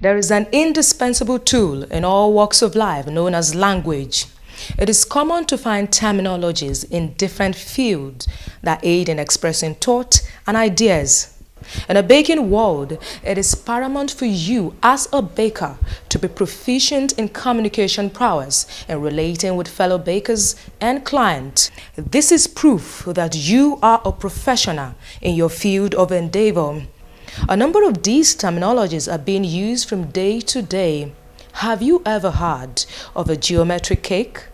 There is an indispensable tool in all walks of life known as language. It is common to find terminologies in different fields that aid in expressing thought and ideas. In a baking world, it is paramount for you as a baker to be proficient in communication prowess and relating with fellow bakers and clients. This is proof that you are a professional in your field of endeavor. A number of these terminologies are being used from day to day. Have you ever heard of a geometric cake?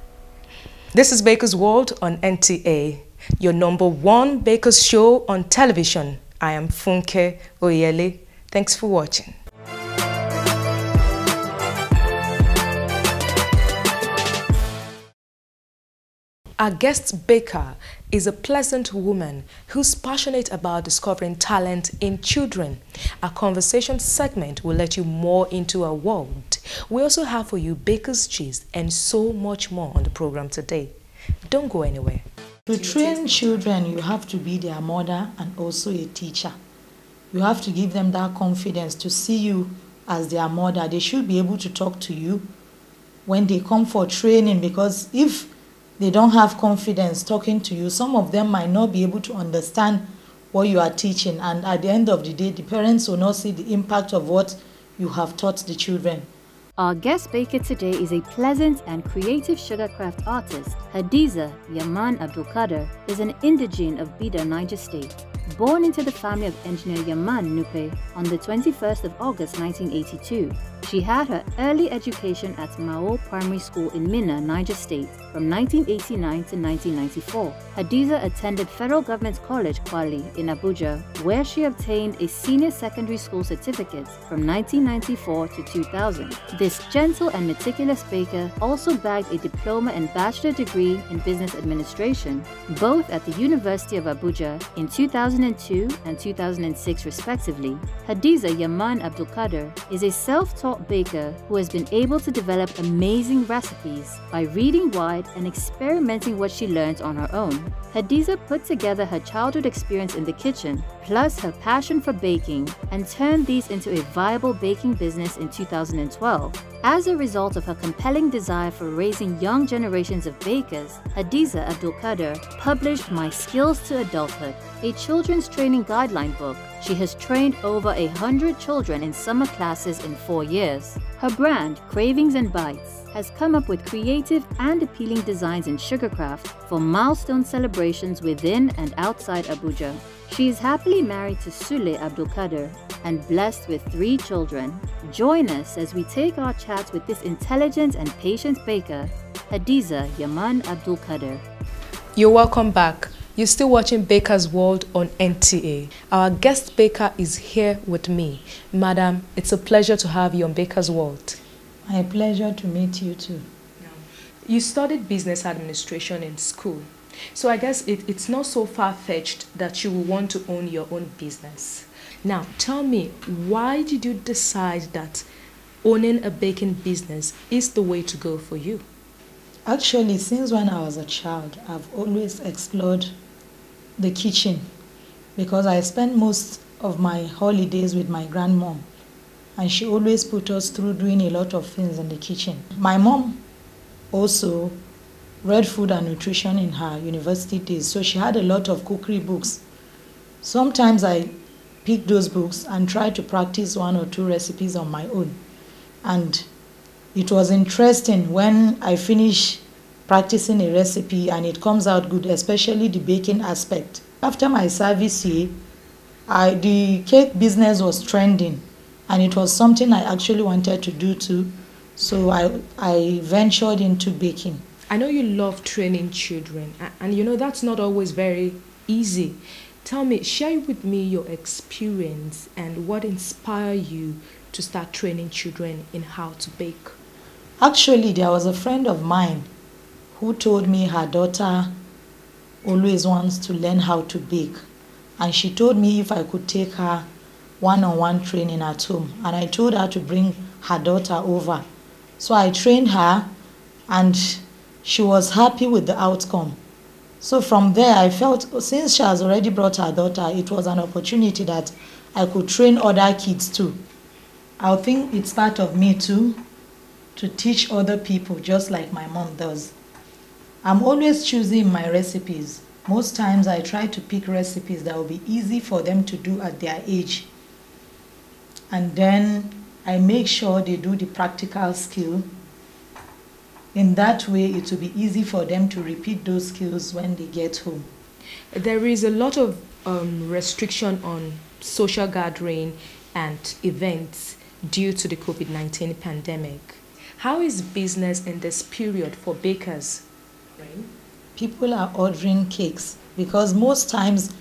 This is Baker's World on NTA, your #1 baker's show on television. I am Funke Oyele. Thanks for watching. Our guest baker is a pleasant woman who's passionate about discovering talent in children. Our conversation segment will let you more into her world. We also have for you baker's gist and so much more on the program today. Don't go anywhere. To train children, you have to be their mother and also a teacher. You have to give them that confidence to see you as their mother. They should be able to talk to you when they come for training, because if they don't have confidence talking to you, some of them might not be able to understand what you are teaching, and at the end of the day, the parents will not see the impact of what you have taught the children. Our guest baker today is a pleasant and creative sugarcraft artist. Hadiza Yaman Abdulkader is an indigene of Bida, Niger State. Born into the family of engineer Yaman Nupe on the 21st of August 1982, she had her early education at Mao Primary School in Minna, Niger State from 1989 to 1994. Hadiza attended Federal Government College, Kwali in Abuja, where she obtained a senior secondary school certificate from 1994 to 2000. This gentle and meticulous baker also bagged a diploma and bachelor degree in business administration, both at the University of Abuja in 2002 and 2006 respectively. Hadiza Yaman Abdulkader is a self-taught baker who has been able to develop amazing recipes by reading wide and experimenting what she learns on her own. Hadiza put together her childhood experience in the kitchen, plus her passion for baking, and turned these into a viable baking business in 2012. As a result of her compelling desire for raising young generations of bakers, Hadiza Abdulkader published My Skills to Adulthood, a children's training guideline book. She has trained over 100 children in summer classes in 4 years. Her brand, Cravings and Bites, has come up with creative and appealing designs in sugarcraft for milestone celebrations within and outside Abuja. She is happily married to Sule Abdulkader and blessed with 3 children. Join us as we take our chats with this intelligent and patient baker, Hadiza Yaman Abdulkader. You're welcome back. You're still watching Baker's World on NTA. Our guest baker is here with me. Madam, it's a pleasure to have you on Baker's World. My pleasure to meet you too. You studied business administration in school. So I guess it's not so far-fetched that you will want to own your own business. Now, tell me, why did you decide that owning a baking business is the way to go for you? Actually, since when I was a child, I've always explored the kitchen because I spent most of my holidays with my grandmom, and she always put us through doing a lot of things in the kitchen. My mom also read food and nutrition in her university days, so she had a lot of cookery books. Sometimes I pick those books and try to practice 1 or 2 recipes on my own. And it was interesting when I finish practicing a recipe and it comes out good, especially the baking aspect. After my service year, the cake business was trending, and it was something I actually wanted to do too. So I ventured into baking. I know you love training children, and you know that's not always very easy. Tell me, share with me your experience and what inspired you to start training children in how to bake. Actually, there was a friend of mine who told me her daughter always wants to learn how to bake, and she told me if I could take her one-on-one training at home, and I told her to bring her daughter over. So I trained her, and she was happy with the outcome. So from there, I felt since she has already brought her daughter, it was an opportunity that I could train other kids too. I think it's part of me too, to teach other people just like my mom does. I'm always choosing my recipes. Most times I try to pick recipes that will be easy for them to do at their age. And then I make sure they do the practical skill. In that way, it will be easy for them to repeat those skills when they get home. There is a lot of restriction on social gathering and events due to the COVID-19 pandemic. How is business in this period for bakers? People are ordering cakes because most times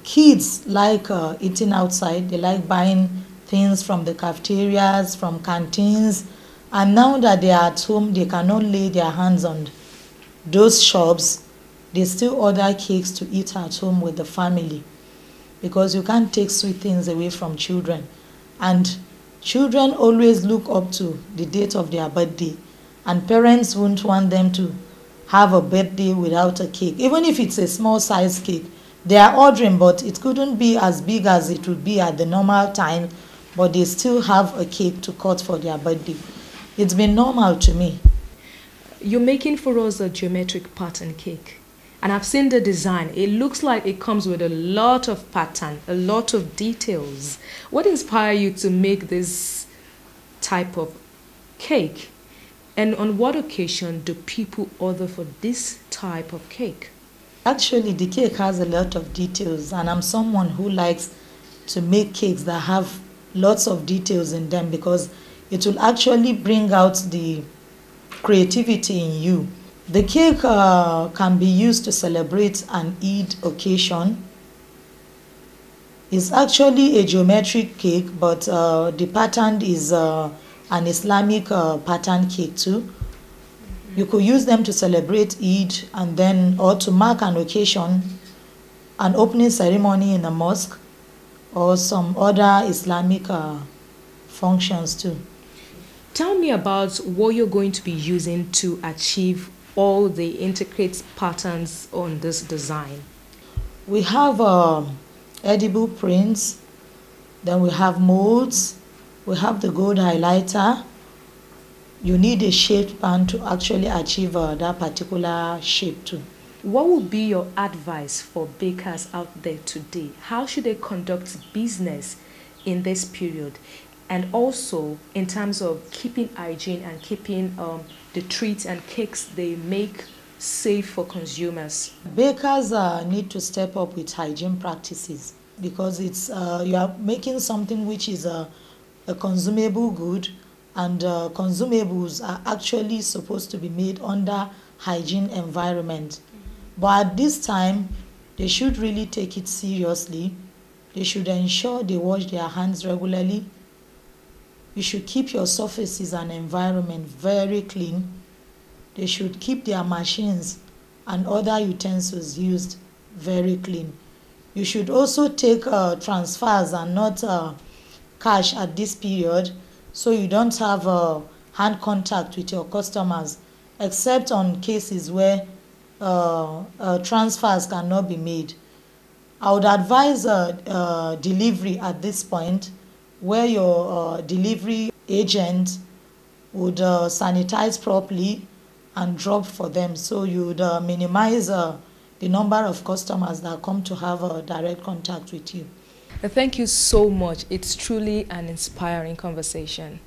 kids like eating outside. They like buying things from the cafeterias, from canteens. And now that they are at home, they cannot lay their hands on those shops. They still order cakes to eat at home with the family because you can't take sweet things away from children. And children always look up to the date of their birthday, and parents won't want them to have a birthday without a cake. Even if it's a small size cake, they are ordering, but it couldn't be as big as it would be at the normal time, but they still have a cake to cut for their birthday. It's been normal to me. You're making for us a geometric pattern cake. And I've seen the design. It looks like it comes with a lot of pattern, a lot of details. What inspired you to make this type of cake? And on what occasion do people order for this type of cake? Actually, the cake has a lot of details, and I'm someone who likes to make cakes that have lots of details in them because it will actually bring out the creativity in you. The cake can be used to celebrate an Eid occasion. It's actually a geometric cake, but the pattern is an Islamic pattern cake too. You could use them to celebrate Eid and then, or to mark an occasion, an opening ceremony in a mosque, or some other Islamic functions too. Tell me about what you're going to be using to achieve all the intricate patterns on this design. We have edible prints, then we have molds, we have the gold highlighter. You need a shaped pan to actually achieve that particular shape too. What would be your advice for bakers out there today? How should they conduct business in this period? And also in terms of keeping hygiene and keeping the treats and cakes they make safe for consumers. Bakers need to step up with hygiene practices because it's you are making something which is a consumable good, and consumables are actually supposed to be made under hygiene environment. But at this time, they should really take it seriously. They should ensure they wash their hands regularly. You should keep your surfaces and environment very clean. They should keep their machines and other utensils used very clean. You should also take transfers and not cash at this period, so you don't have hand contact with your customers, except on cases where transfers cannot be made. I would advise delivery at this point, where your delivery agent would sanitize properly and drop for them, so you would minimize the number of customers that come to have direct contact with you. Thank you so much. It's truly an inspiring conversation.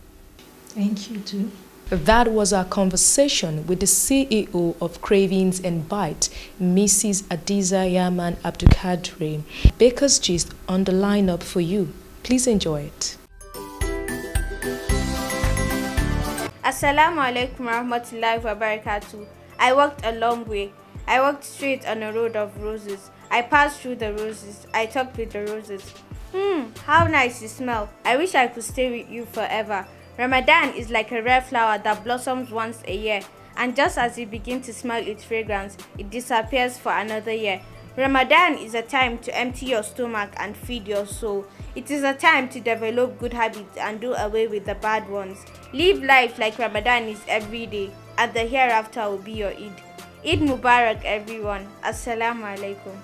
Thank you too. That was our conversation with the CEO of Cravings and Bite, Mrs. Hadiza Yaman Abdulkadir. Baker's Gist on the lineup for you. Please enjoy it. Assalamu alaikum warahmatullahi wabarakatuh. I walked a long way. I walked straight on a road of roses. I passed through the roses. I talked with the roses. How nice you smell. I wish I could stay with you forever. Ramadan is like a rare flower that blossoms once a year, and just as you begin to smell its fragrance, it disappears for another year. Ramadan is a time to empty your stomach and feed your soul. It is a time to develop good habits and do away with the bad ones. Live life like Ramadan is every day, and the hereafter will be your Eid. Eid Mubarak, everyone. Assalamu alaikum.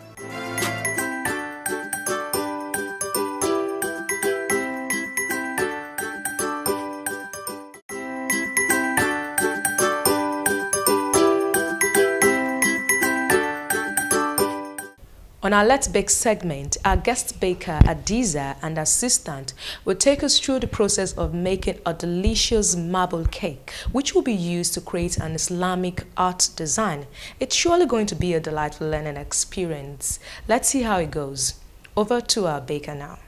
On our Let's Bake segment, our guest baker Hadiza and assistant will take us through the process of making a delicious marble cake, which will be used to create an Islamic art design. It's surely going to be a delightful learning experience. Let's see how it goes. Over to our baker now.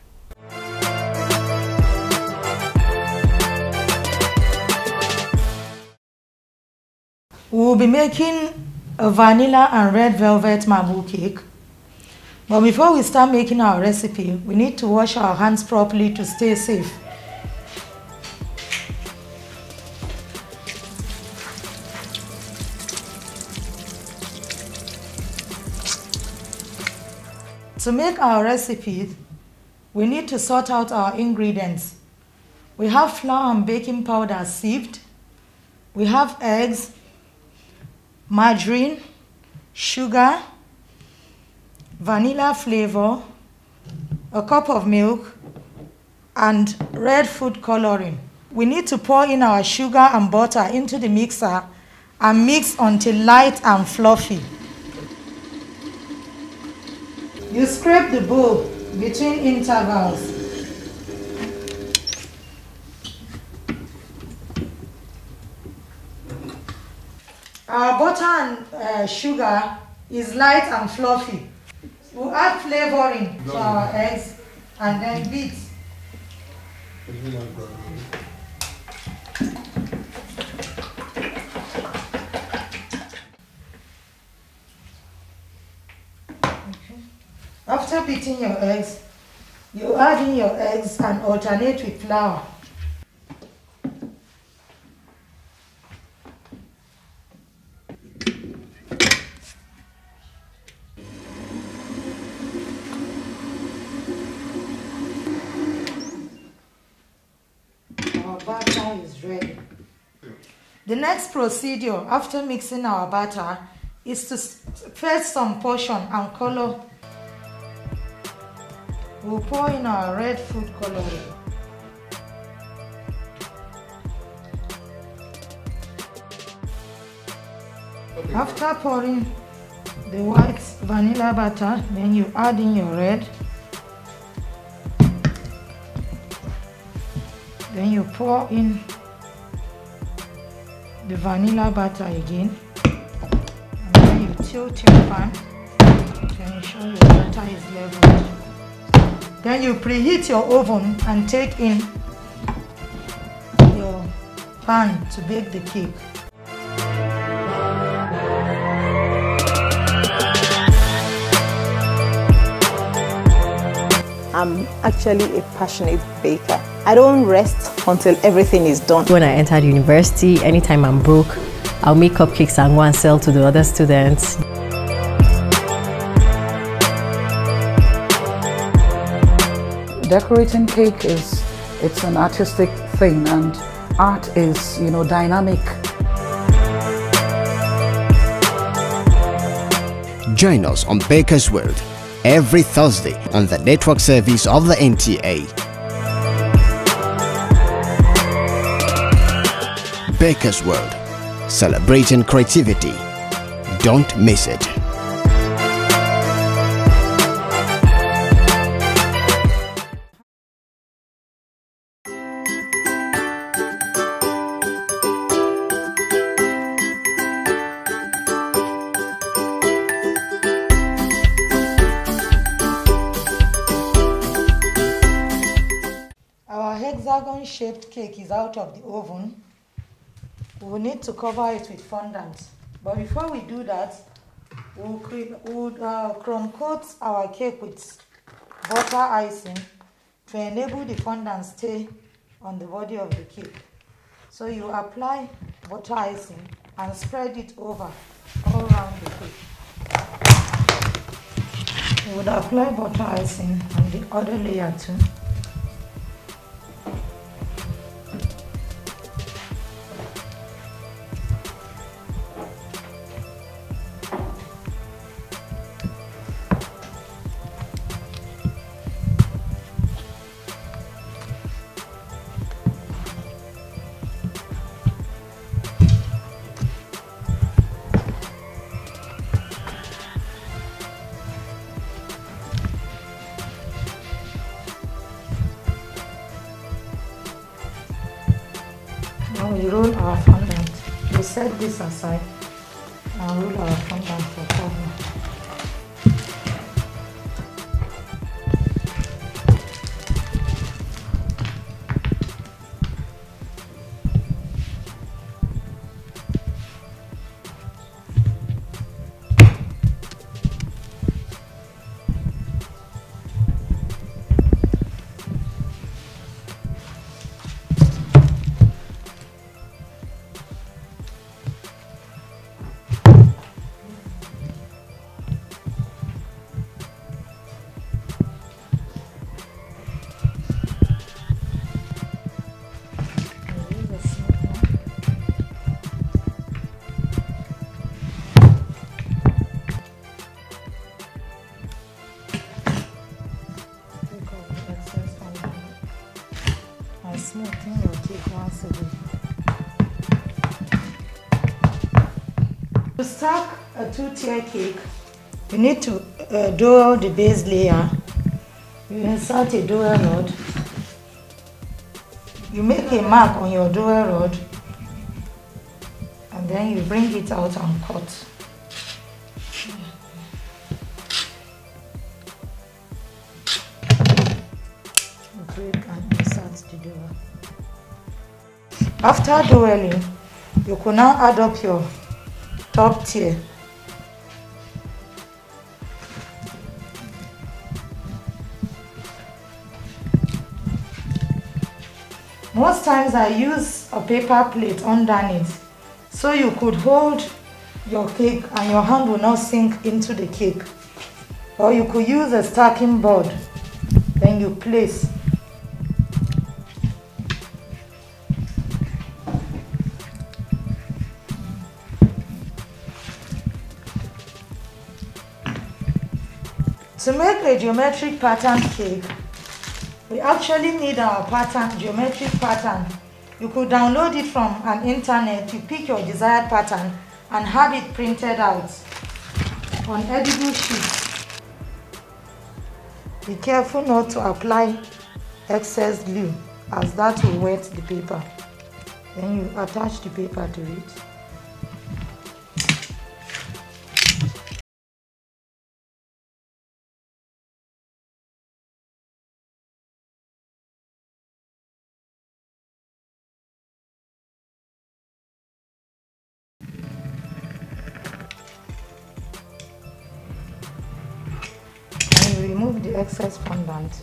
We'll be making a vanilla and red velvet marble cake. But before we start making our recipe, we need to wash our hands properly to stay safe. To make our recipe, we need to sort out our ingredients. We have flour and baking powder sieved. We have eggs, margarine, sugar, vanilla flavor, a cup of milk, and red food coloring. We need to pour in our sugar and butter into the mixer and mix until light and fluffy. You scrape the bowl between intervals. Our butter and sugar is light and fluffy. We'll add flavoring to our eggs and then beat. After beating your eggs, you add in your eggs and alternate with flour. Our batter is ready. The next procedure after mixing our batter is to first some portion and color. We'll pour in our red food coloring. After pouring the white vanilla butter, then you add in your red. Then you pour in the vanilla butter again. And then you tilt your pan to ensure your butter is leveled. Then you preheat your oven and take in your pan to bake the cake. I'm actually a passionate baker. I don't rest until everything is done. When I entered university, anytime I'm broke, I'll make cupcakes and go and sell to the other students. Decorating cake it's an artistic thing, and art is, dynamic. Join us on Baker's World every Thursday on the network service of the NTA. Baker's World, celebrating creativity. Don't miss it. Our hexagon-shaped cake is out of the oven. We will need to cover it with fondant. But before we do that, we'll crumb coat our cake with butter icing to enable the fondant stay on the body of the cake. So you apply butter icing and spread it over all around the cake. You would apply butter icing on the other layer too. Now we roll our fondant. We set this aside and roll our fondant for cover. Smoothing your cake once a week. To stack a 2-tier cake, you need to dowel the base layer. You insert a dowel rod. You make a mark on your dowel rod and then you bring it out and cut. Break and insert the dowel. After doweling, you can now add up your top tier. Most times I use a paper plate underneath so you could hold your cake and your hand will not sink into the cake. Or you could use a stacking board, then you place. To make a geometric pattern cake, we actually need our pattern, geometric pattern. You could download it from an internet, you pick your desired pattern and have it printed out on edible sheets. Be careful not to apply excess glue as that will wet the paper. Then you attach the paper to it. Remove the excess fondant.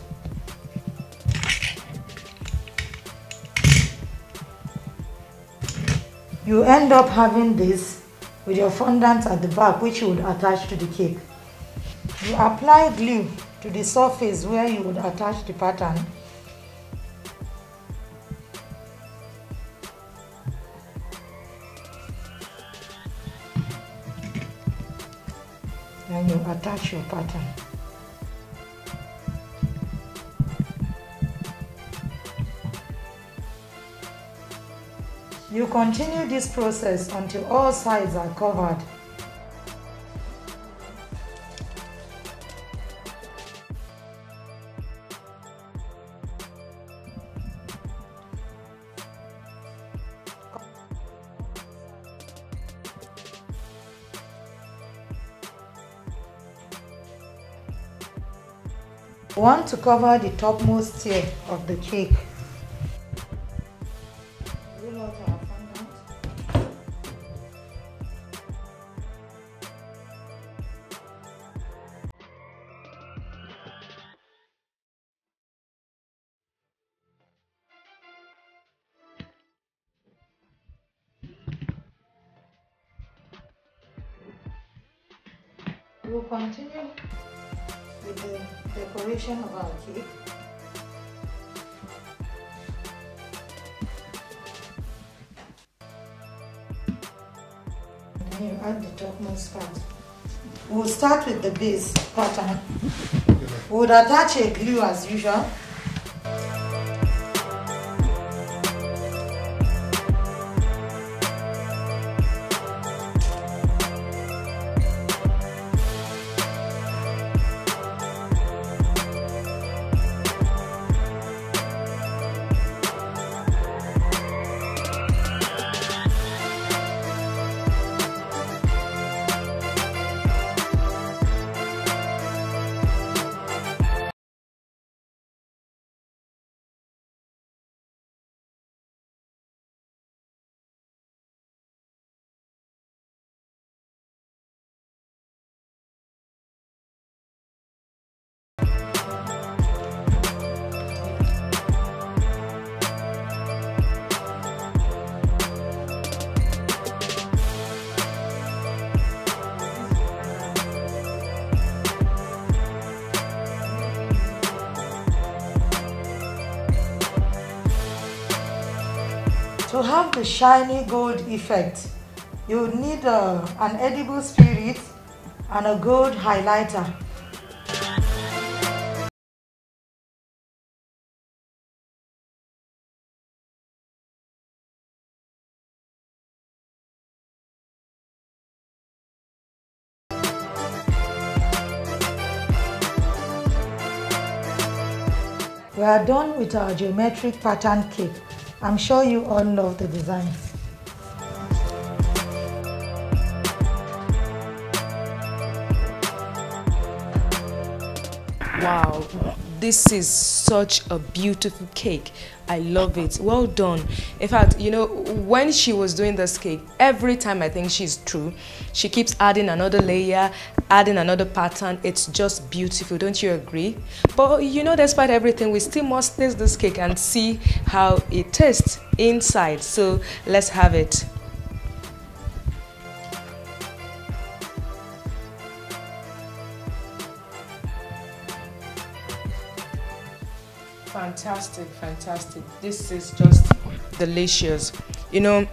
You end up having this with your fondant at the back, which you would attach to the cake. You apply glue to the surface where you would attach the pattern. Then you attach your pattern. You continue this process until all sides are covered. You want to cover the topmost tier of the cake. Roll out our fondant. We will continue with the decoration of our cake. And then you add the topmost part. We'll start with the base pattern. We would attach a glue as usual. To have the shiny gold effect, you need an edible spirit and a gold highlighter. We are done with our geometric pattern cake. I'm sure you all love the design. Wow, this is such a beautiful cake. I love it. Well done. In fact, you know, when she was doing this cake, every time I think she's through, she keeps adding another layer, adding another pattern. It's just beautiful. Don't you agree? But you know, despite everything, we still must taste this cake and see how it tastes inside. So let's have it. Fantastic, fantastic. This is just delicious. You know,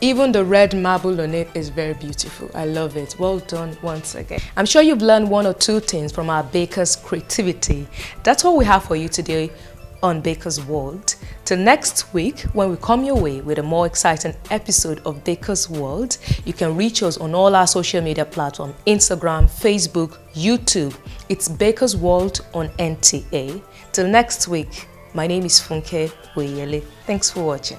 even the red marble on it is very beautiful. I love it. Well done once again. I'm sure you've learned one or two things from our baker's creativity. That's all we have for you today on Baker's World. Till next week, when we come your way with a more exciting episode of Baker's World, you can reach us on all our social media platforms: Instagram, Facebook, YouTube. It's Baker's World on NTA. Till next week, my name is Funke Oyele. Thanks for watching.